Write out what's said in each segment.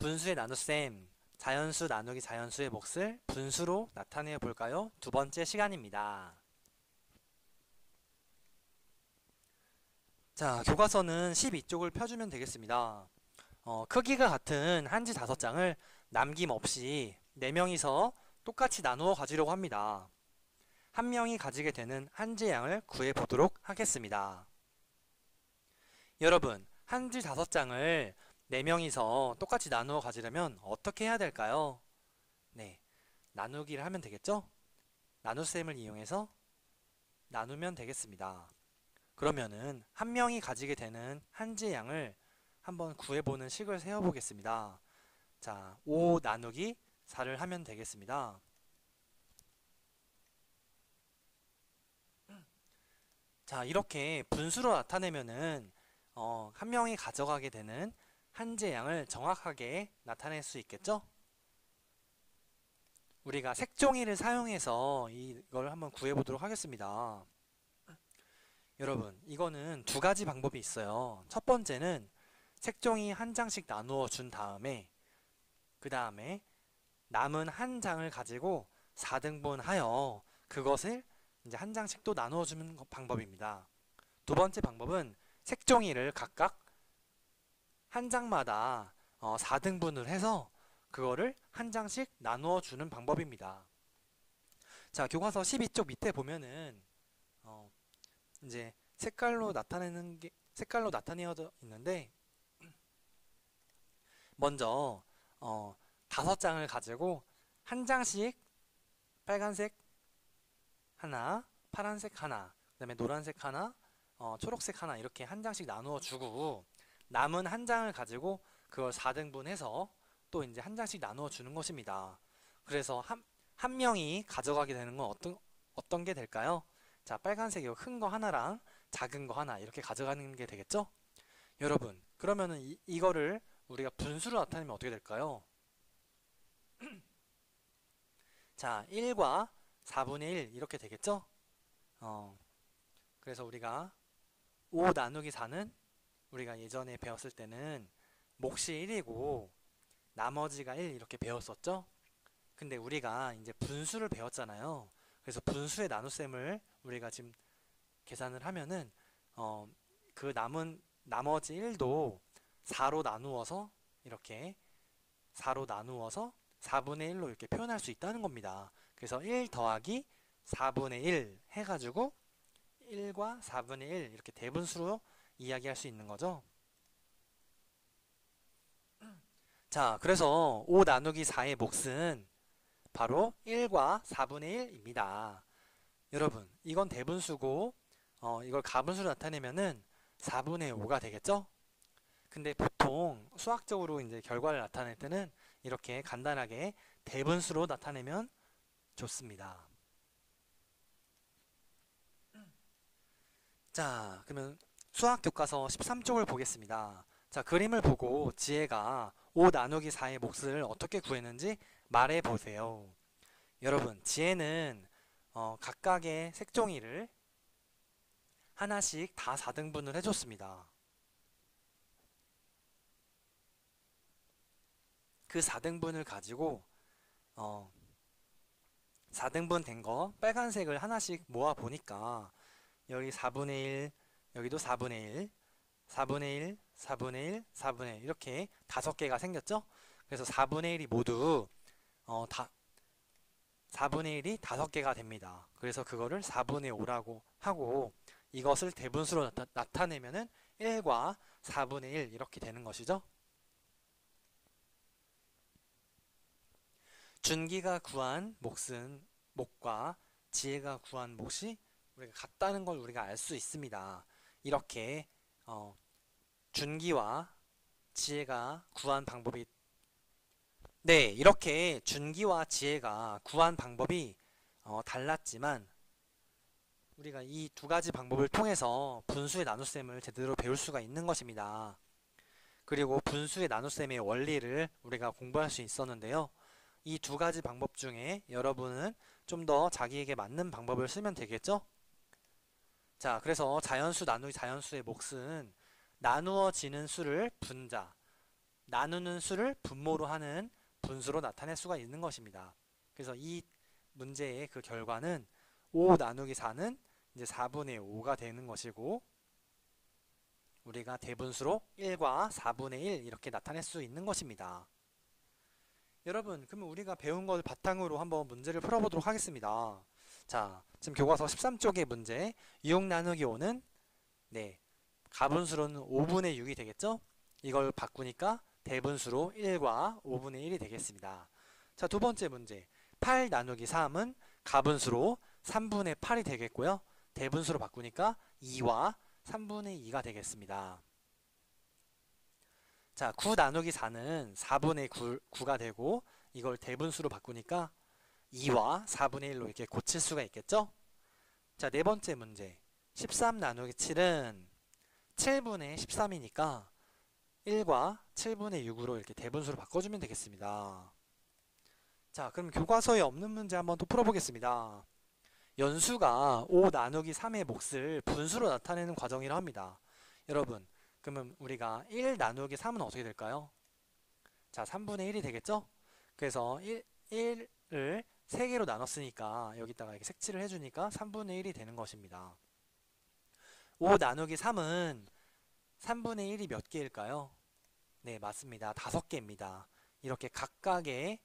분수의 나눗셈, 자연수 나누기 자연수의 몫을 분수로 나타내 볼까요? 두 번째 시간입니다. 자, 교과서는 12쪽을 펴주면 되겠습니다. 크기가 같은 한지 5장을 남김없이 4명이서 똑같이 나누어 가지려고 합니다. 한 명이 가지게 되는 한지의 양을 구해보도록 하겠습니다. 여러분, 한지 5장을 4명이서 똑같이 나누어 가지려면 어떻게 해야 될까요? 네, 나누기를 하면 되겠죠? 나눗셈을 이용해서 나누면 되겠습니다. 그러면은 한 명이 가지게 되는 한지의 양을 한번 구해보는 식을 세워보겠습니다. 자, 5 나누기 4를 하면 되겠습니다. 자, 이렇게 분수로 나타내면은 한 명이 가져가게 되는 한지의 양을 정확하게 나타낼 수 있겠죠? 우리가 색종이를 사용해서 이걸 한번 구해보도록 하겠습니다. 여러분, 이거는 두 가지 방법이 있어요. 첫 번째는 색종이 한 장씩 나누어 준 다음에 그 다음에 남은 한 장을 가지고 4등분 하여 그것을 이제 한 장씩 또 나누어 주는 방법입니다. 두 번째 방법은 색종이를 각각 한 장마다 4등분을 해서 그거를 한 장씩 나누어 주는 방법입니다. 자, 교과서 12쪽 밑에 보면은 이제 색깔로 나타내어져 있는데, 먼저 5장을 가지고 한 장씩 빨간색 하나, 파란색 하나, 그 다음에 노란색 하나, 초록색 하나 이렇게 한 장씩 나누어 주고 남은 한 장을 가지고 그걸 4등분해서 또 이제 한 장씩 나누어 주는 것입니다. 그래서 한 명이 가져가게 되는 건 어떤 게 될까요? 자, 빨간색 큰 거 하나랑 작은 거 하나 이렇게 가져가는 게 되겠죠? 여러분, 그러면은 이거를 우리가 분수로 나타내면 어떻게 될까요? 자, 1과 4분의 1 이렇게 되겠죠? 그래서 우리가 5 나누기 4는 우리가 예전에 배웠을 때는 몫이 1이고 나머지가 1 이렇게 배웠었죠? 근데 우리가 이제 분수를 배웠잖아요. 그래서 분수의 나눗셈을 우리가 지금 계산을 하면은 그 남은 나머지 1도 4로 나누어서 이렇게 4로 나누어서 4분의 1로 이렇게 표현할 수 있다는 겁니다. 그래서 1 더하기 4분의 1 해가지고 1과 4분의 1 이렇게 대분수로 이야기할 수 있는 거죠. 자, 그래서 5 나누기 4의 몫은 바로 1과 4분의 1입니다. 여러분, 이건 대분수고 이걸 가분수로 나타내면은 4분의 5가 되겠죠? 근데 보통 수학적으로 이제 결과를 나타낼 때는 이렇게 간단하게 대분수로 나타내면 좋습니다. 자, 그러면 수학 교과서 13쪽을 보겠습니다. 자, 그림을 보고 지혜가 5 나누기 4의 몫을 어떻게 구했는지 말해 보세요. 여러분, 지혜는 각각의 색종이를 하나씩 다 4등분을 해줬습니다. 그 4등분을 가지고 4등분 된 거 빨간색을 하나씩 모아 보니까 여기 4분의 1, 여기도 4분의 1, 4분의 1, 4분의 1, 4분의 1 이렇게 5개가 생겼죠? 그래서 4분의 1이 모두 4분의 1이 5개가 됩니다. 그래서 그거를 4분의 5라고 하고 이것을 대분수로 나타내면은 1과 4분의 1 이렇게 되는 것이죠. 준기가 구한 몫과 지혜가 구한 몫이 우리가 같다는 걸 우리가 알 수 있습니다. 이렇게 준기와 지혜가 구한 방법이 이렇게 준기와 지혜가 구한 방법이 달랐지만 우리가 이 두 가지 방법을 통해서 분수의 나눗셈을 제대로 배울 수가 있는 것입니다. 그리고 분수의 나눗셈의 원리를 우리가 공부할 수 있었는데요. 이 두 가지 방법 중에 여러분은 좀 더 자기에게 맞는 방법을 쓰면 되겠죠? 자, 그래서 자연수 나누기 자연수의 몫은 나누어지는 수를 분자, 나누는 수를 분모로 하는 분수로 나타낼 수가 있는 것입니다. 그래서 이 문제의 그 결과는 5 나누기 4는 이제 4분의 5가 되는 것이고, 우리가 대분수로 1과 4분의 1 이렇게 나타낼 수 있는 것입니다. 여러분, 그러면 우리가 배운 걸 바탕으로 한번 문제를 풀어보도록 하겠습니다. 자, 지금 교과서 13쪽의 문제 6 나누기 5는 가분수로는 5분의 6이 되겠죠? 이걸 바꾸니까 대분수로 1과 5분의 1이 되겠습니다. 자, 두 번째 문제 8 나누기 3은 가분수로 3분의 8이 되겠고요. 대분수로 바꾸니까 2와 3분의 2가 되겠습니다. 자, 9 나누기 4는 4분의 9가 되고, 이걸 대분수로 바꾸니까 2와 4분의 1로 이렇게 고칠 수가 있겠죠? 자, 네 번째 문제 13 나누기 7은 7분의 13이니까 1과 7분의 6으로 이렇게 대분수로 바꿔주면 되겠습니다. 자, 그럼 교과서에 없는 문제 한번 또 풀어보겠습니다. 연수가 5 나누기 3의 몫을 분수로 나타내는 과정이라 합니다. 여러분, 그러면 우리가 1 나누기 3은 어떻게 될까요? 자, 3분의 1이 되겠죠? 그래서 1을 3개로 나눴으니까 여기다가 이렇게 색칠을 해주니까 3분의 1이 되는 것입니다. 5 나누기 3은 3분의 1이 몇 개일까요? 네, 맞습니다. 5개입니다. 이렇게 각각의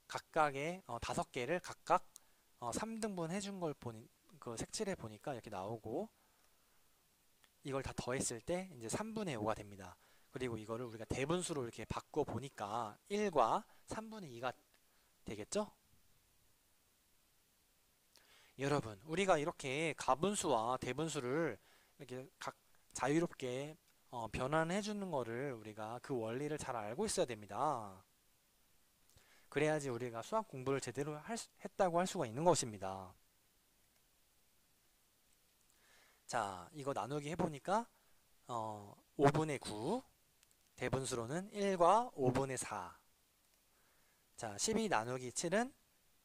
5개를 각각 3등분 해준 걸 그 색칠해 보니까 이렇게 나오고, 이걸 다 더했을 때 이제 3분의 5가 됩니다. 그리고 이거를 우리가 대분수로 이렇게 바꿔 보니까 1과 3분의 2가 되겠죠? 여러분, 우리가 이렇게 가분수와 대분수를 이렇게 각 자유롭게 변환해 주는 거를 우리가 그 원리를 잘 알고 있어야 됩니다. 그래야지 우리가 수학 공부를 제대로 했다고 할 수가 있는 것입니다. 자, 이거 나누기 해보니까 5분의 9, 대분수로는 1과 5분의 4. 자, 12 나누기 7은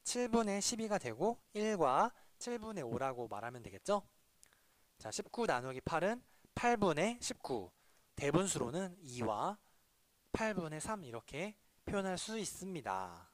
7분의 12가 되고 1과 7분의 5라고 말하면 되겠죠? 자, 19 나누기 8은 8분의 19. 대분수로는 2와 8분의 3 이렇게 표현할 수 있습니다.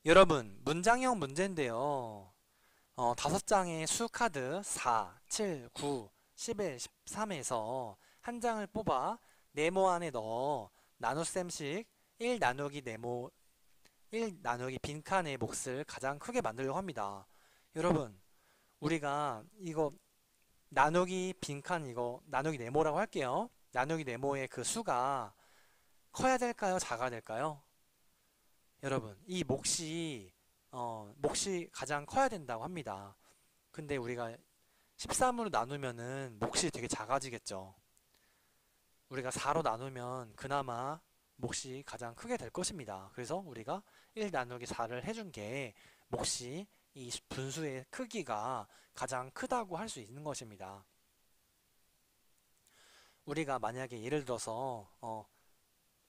여러분, 문장형 문제인데요. 5장의 수카드 4, 7, 9, 11, 13에서 한 장을 뽑아 네모 안에 넣어 나눗셈씩 1 나누기 네모 1 나누기 빈칸의 몫을 가장 크게 만들려고 합니다. 여러분, 우리가 이거 나누기 빈칸 이거 나누기 네모라고 할게요. 나누기 네모의 그 수가 커야 될까요? 작아야 될까요? 여러분, 이 몫이 가장 커야 된다고 합니다. 근데 우리가 13으로 나누면은 몫이 되게 작아지겠죠. 우리가 4로 나누면 그나마 몫이 가장 크게 될 것입니다. 그래서 우리가 1 나누기 4를 해준 게 몫이 이 분수의 크기가 가장 크다고 할 수 있는 것입니다. 우리가 만약에 예를 들어서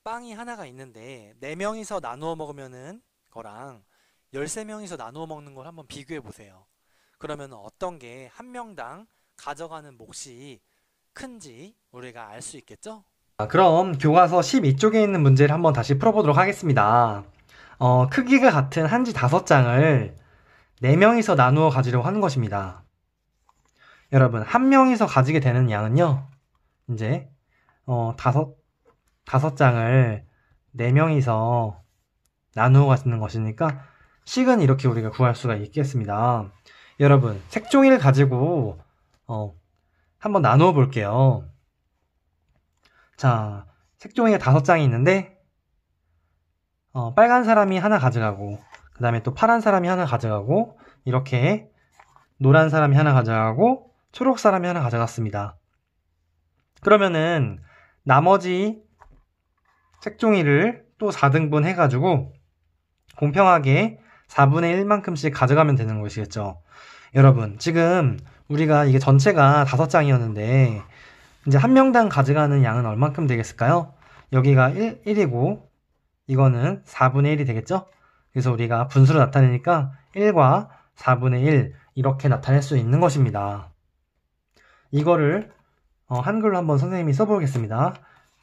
빵이 하나가 있는데 4명이서 나누어 먹으면은 거랑 13명이서 나누어 먹는 걸 한번 비교해 보세요. 그러면 어떤 게 한 명당 가져가는 몫이 큰지 우리가 알 수 있겠죠? 그럼 교과서 12쪽에 있는 문제를 한번 다시 풀어보도록 하겠습니다. 크기가 같은 한지 5장을 4명이서 나누어 가지려고 하는 것입니다. 여러분, 한 명이서 가지게 되는 양은요, 이제 다섯 장을 4명이서 나누어 가지는 것이니까 식은 이렇게 우리가 구할 수가 있겠습니다. 여러분, 색종이를 가지고 한번 나누어 볼게요. 자, 색종이가 5장이 있는데 빨간 사람이 하나 가져가고, 그 다음에 또 파란 사람이 하나 가져가고, 이렇게 노란 사람이 하나 가져가고 초록 사람이 하나 가져갔습니다. 그러면은 나머지 색종이를 또 4등분 해가지고 공평하게 4분의 1만큼씩 가져가면 되는 것이겠죠. 여러분, 지금 우리가 이게 전체가 5장이었는데 이제 한 명당 가져가는 양은 얼만큼 되겠을까요? 여기가 1이고 이거는 4분의 1이 되겠죠? 그래서 우리가 분수로 나타내니까 1과 4분의 1 이렇게 나타낼 수 있는 것입니다. 이거를 한글로 한번 선생님이 써보겠습니다.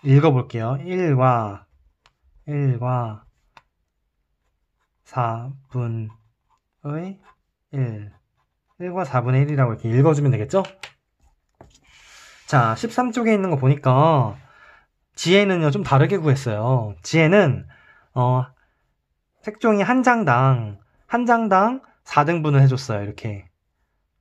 읽어볼게요. 1과 4분의 1. 1과 4분의 1이라고 이렇게 읽어주면 되겠죠? 자, 13쪽에 있는 거 보니까 지혜는요, 좀 다르게 구했어요. 지혜는, 색종이 한 장당 4등분을 해줬어요. 이렇게.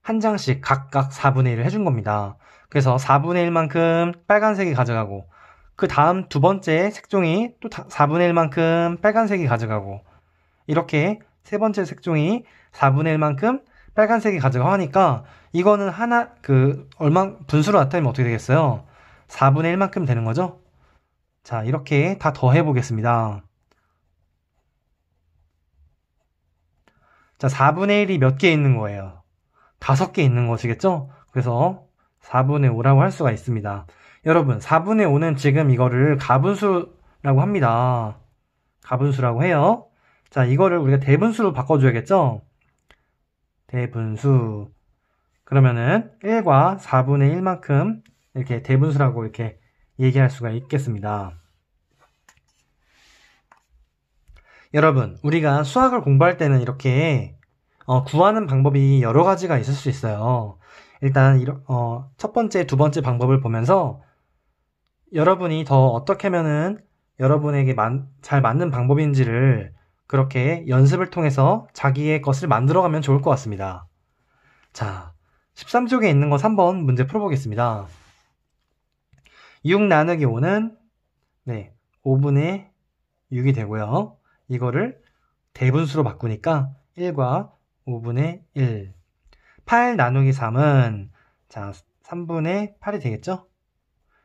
한 장씩 각각 4분의 1을 해준 겁니다. 그래서 4분의 1만큼 빨간색이 가져가고, 그 다음 두 번째 색종이 또 4분의 1만큼 빨간색이 가져가고, 이렇게 세 번째 색종이 4분의 1만큼 빨간색이 가져가고 하니까, 이거는 분수로 나타내면 어떻게 되겠어요? 4분의 1만큼 되는 거죠? 자, 이렇게 다 더해 보겠습니다. 자, 4분의 1이 몇 개 있는 거예요? 5개 있는 것이겠죠? 그래서 4분의 5라고 할 수가 있습니다. 여러분, 4분의 5는 지금 이거를 가분수라고 합니다. 가분수라고 해요. 자, 이거를 우리가 대분수로 바꿔줘야겠죠? 대분수. 그러면은 1과 4분의 1만큼 이렇게 대분수라고 이렇게 얘기할 수가 있겠습니다. 여러분, 우리가 수학을 공부할 때는 이렇게 구하는 방법이 여러 가지가 있을 수 있어요. 일단 첫 번째, 두 번째 방법을 보면서 여러분이 더 어떻게 하면은 여러분에게 잘 맞는 방법인지를 그렇게 연습을 통해서 자기의 것을 만들어가면 좋을 것 같습니다. 자, 13쪽에 있는 것 3번 문제 풀어보겠습니다. 6 나누기 5는 5분의 6이 되고요. 이거를 대분수로 바꾸니까 1과 5분의 1. 8 나누기 3은 3분의 8이 되겠죠?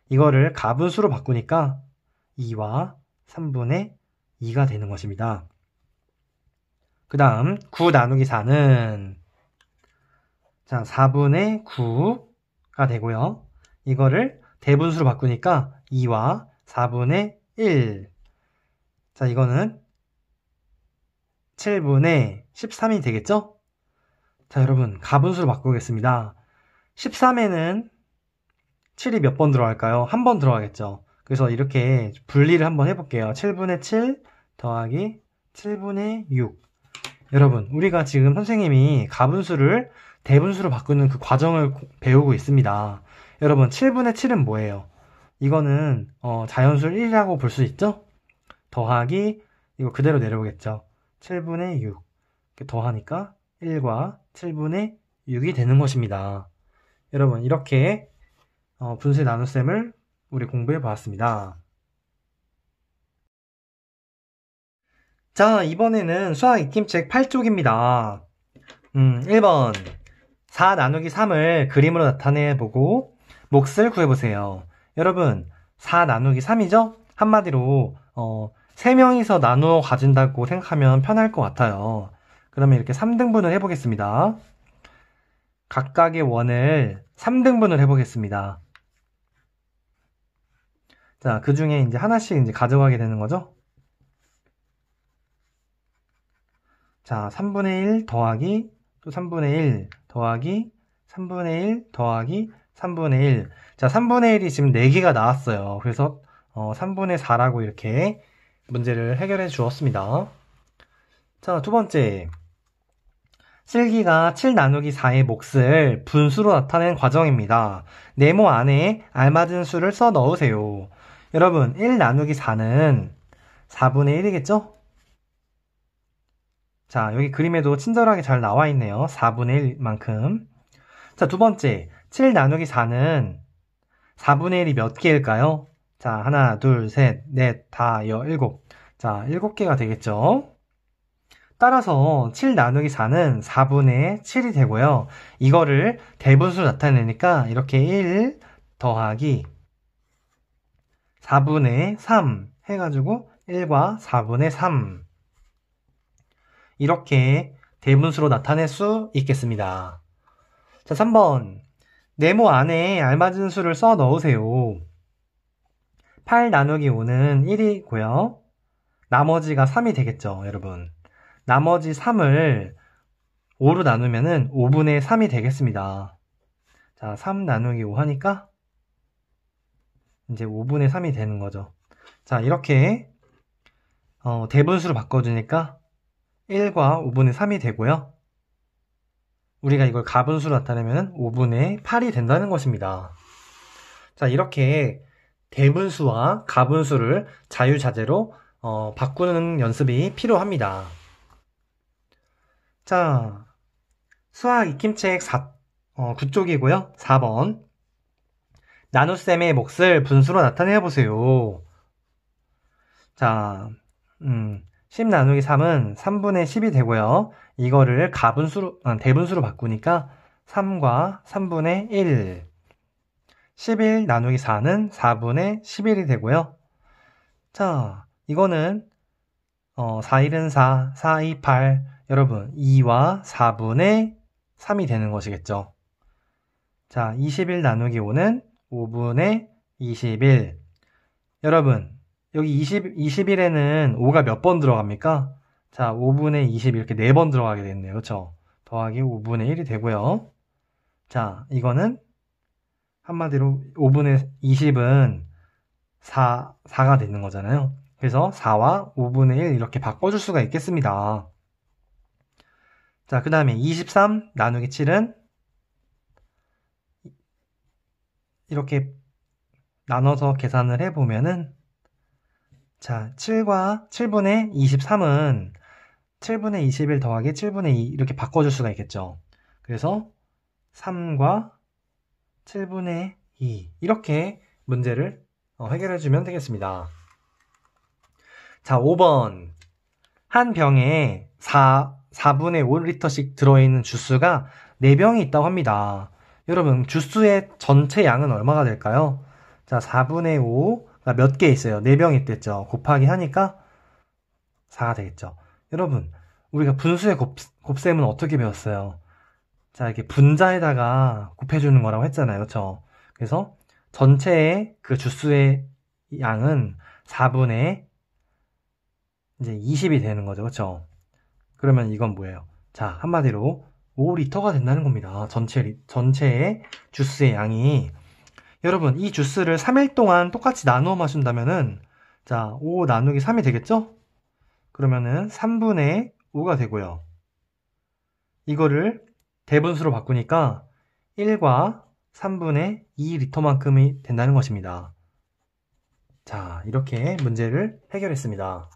이거를 가분수로 바꾸니까 2와 3분의 2가 되는 것입니다. 그 다음 9 나누기 4는 4분의 9가 되고요. 이거를 대분수로 바꾸니까 2와 4분의 1. 자, 이거는 7분의 13이 되겠죠? 자, 여러분, 가분수로 바꾸겠습니다. 13에는 7이 몇 번 들어갈까요? 한 번 들어가겠죠. 그래서 이렇게 분리를 한번 해볼게요. 7분의 7 더하기 7분의 6. 여러분, 우리가 지금 선생님이 가분수를 대분수로 바꾸는 그 과정을 배우고 있습니다. 여러분, 7분의 7은 뭐예요? 이거는 자연수 1이라고 볼 수 있죠? 더하기 이거 그대로 내려오겠죠. 7분의 6 이렇게 더하니까 1과 7분의 6이 되는 것입니다. 여러분, 이렇게 분수의 나눗셈을 우리 공부해 보았습니다. 자, 이번에는 수학 익힘책 8쪽입니다. 1번 4 나누기 3을 그림으로 나타내보고 몫을 구해보세요. 여러분, 4 나누기 3이죠? 한마디로 3명이서 나누어 가진다고 생각하면 편할 것 같아요. 그러면 이렇게 3등분을 해보겠습니다. 각각의 원을 3등분을 해보겠습니다. 자, 그 중에 이제 하나씩 이제 가져가게 되는 거죠. 자, 3분의 1 더하기 또 3분의 1 더하기 3분의 1 더하기 3분의 1. 자, 3분의 1이 지금 4개가 나왔어요. 그래서 3분의 4라고 이렇게 문제를 해결해 주었습니다. 자, 두 번째. 슬기가 7 나누기 4의 몫을 분수로 나타낸 과정입니다. 네모 안에 알맞은 수를 써 넣으세요. 여러분, 1 나누기 4는 4분의 1이겠죠? 자, 여기 그림에도 친절하게 잘 나와 있네요. 4분의 1만큼. 자, 두 번째. 7 나누기 4는 4분의 1이 몇 개일까요? 자, 하나, 둘, 셋, 넷, 다, 여, 일곱. 자, 7개가 되겠죠? 따라서 7 나누기 4는 4분의 7이 되고요. 이거를 대분수로 나타내니까 이렇게 1 더하기 4분의 3 해가지고 1과 4분의 3 이렇게 대분수로 나타낼 수 있겠습니다. 자, 3번. 네모 안에 알맞은 수를 써 넣으세요. 8 나누기 5는 1이고요. 나머지가 3이 되겠죠, 여러분. 나머지 3을 5로 나누면은 5분의 3이 되겠습니다. 자, 3 나누기 5 하니까 이제 5분의 3이 되는 거죠. 자, 이렇게 대분수로 바꿔주니까 1과 5분의 3이 되고요. 우리가 이걸 가분수로 나타내면 5분의 8이 된다는 것입니다. 자, 이렇게 대분수와 가분수를 자유자재로 바꾸는 연습이 필요합니다. 자, 수학 익힘책 9쪽이고요. 4번. 나눗셈의 몫을 분수로 나타내보세요. 자, 10 나누기 3은 3분의 10이 되고요. 이거를 대분수로 바꾸니까 3과 3분의 1. 11 나누기 4는 4분의 11이 되고요. 자, 이거는 4일은 4, 4, 2, 8. 여러분, 2와 4분의 3이 되는 것이겠죠. 자, 21 나누기 5는 5분의 21. 여러분, 여기 21에는 5가 몇 번 들어갑니까? 자, 5분의 20 이렇게 4번 들어가게 됐네요. 그렇죠? 더하기 5분의 1이 되고요. 자, 이거는 한마디로 5분의 20은 4가 되는 거잖아요. 그래서 4와 5분의 1 이렇게 바꿔줄 수가 있겠습니다. 자, 그 다음에 23 나누기 7은 이렇게 나눠서 계산을 해보면은 자, 7분의 23은 7분의 21 더하기 7분의 2 이렇게 바꿔줄 수가 있겠죠. 그래서 3과 7분의 2 이렇게 문제를 해결해주면 되겠습니다. 자, 5번. 한 병에 4분의 5리터씩 들어있는 주스가 4병이 있다고 합니다. 여러분, 주스의 전체 양은 얼마가 될까요? 자, 4분의 5가 몇 개 있어요? 4병 있댔죠. 곱하기 하니까 4가 되겠죠. 여러분, 우리가 분수의 곱셈은 어떻게 배웠어요? 자, 이렇게 분자에다가 곱해주는 거라고 했잖아요. 그렇죠? 그래서 전체의 그 주스의 양은 4분의 이제 20이 되는 거죠. 그렇죠? 그러면 이건 뭐예요? 자, 한마디로 5리터가 된다는 겁니다. 전체의 주스의 양이. 여러분, 이 주스를 3일 동안 똑같이 나누어 마신다면은 자, 5 나누기 3이 되겠죠? 그러면은 3분의 5가 되고요. 이거를 대분수로 바꾸니까 1과 3분의 2리터만큼이 된다는 것입니다. 자, 이렇게 문제를 해결했습니다.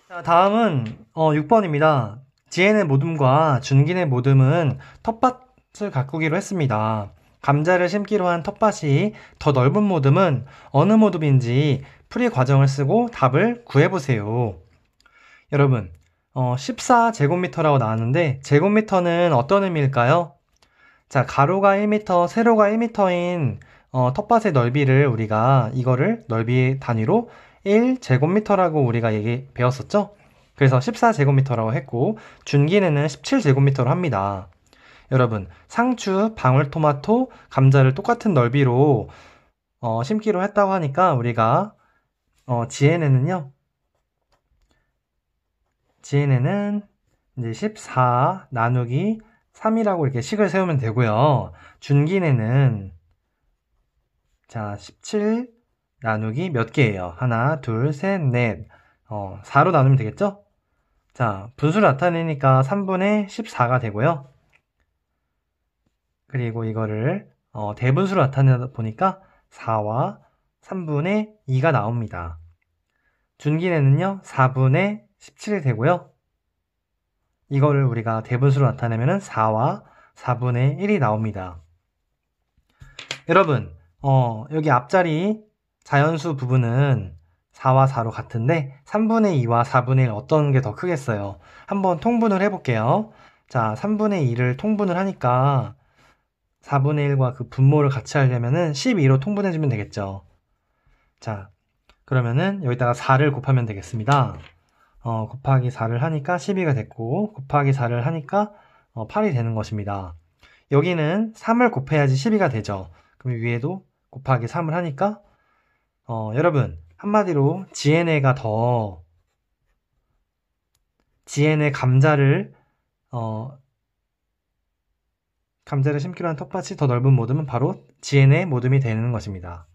자, 다음은 6번입니다. 지혜의 모듬과 준기의 모듬은 텃밭을 가꾸기로 했습니다. 감자를 심기로 한 텃밭이 더 넓은 모듬은 어느 모듬인지 풀이 과정을 쓰고 답을 구해보세요. 여러분, 14제곱미터라고 나왔는데 제곱미터는 어떤 의미일까요? 자, 가로가 1m, 세로가 1m인 텃밭의 넓이를 우리가 이거를 넓이 단위로 1제곱미터라고 우리가 배웠었죠? 그래서 14제곱미터라고 했고 준기내는 17제곱미터로 합니다. 여러분, 상추, 방울토마토, 감자를 똑같은 넓이로 심기로 했다고 하니까 우리가 지혜내는요. 지혜내는 이제 14 나누기 3이라고 이렇게 식을 세우면 되고요. 준기내는 자, 17 나누기 몇 개예요? 하나, 둘, 셋, 넷. 4로 나누면 되겠죠? 자, 분수를 나타내니까 3분의 14가 되고요. 그리고 이거를 대분수로 나타내다 보니까 4와 3분의 2가 나옵니다. 준기내는요, 4분의 17이 되고요. 이거를 우리가 대분수로 나타내면 4와 4분의 1이 나옵니다. 여러분, 여기 앞자리 자연수 부분은 4와 4로 같은데 3분의 2와 4분의 1 어떤 게 더 크겠어요? 한번 통분을 해볼게요. 자, 3분의 2를 통분을 하니까 4분의 1과 그 분모를 같이 하려면은 12로 통분해주면 되겠죠. 자, 그러면은 여기다가 4를 곱하면 되겠습니다. 곱하기 4를 하니까 12가 됐고 곱하기 4를 하니까 8이 되는 것입니다. 여기는 3을 곱해야지 12가 되죠. 그럼 위에도 곱하기 3을 하니까 여러분, 한마디로 지혜네가 더 지혜네 감자를 심기로 한 텃밭이 더 넓은 모듬은 바로 지혜네 모듬이 되는 것입니다.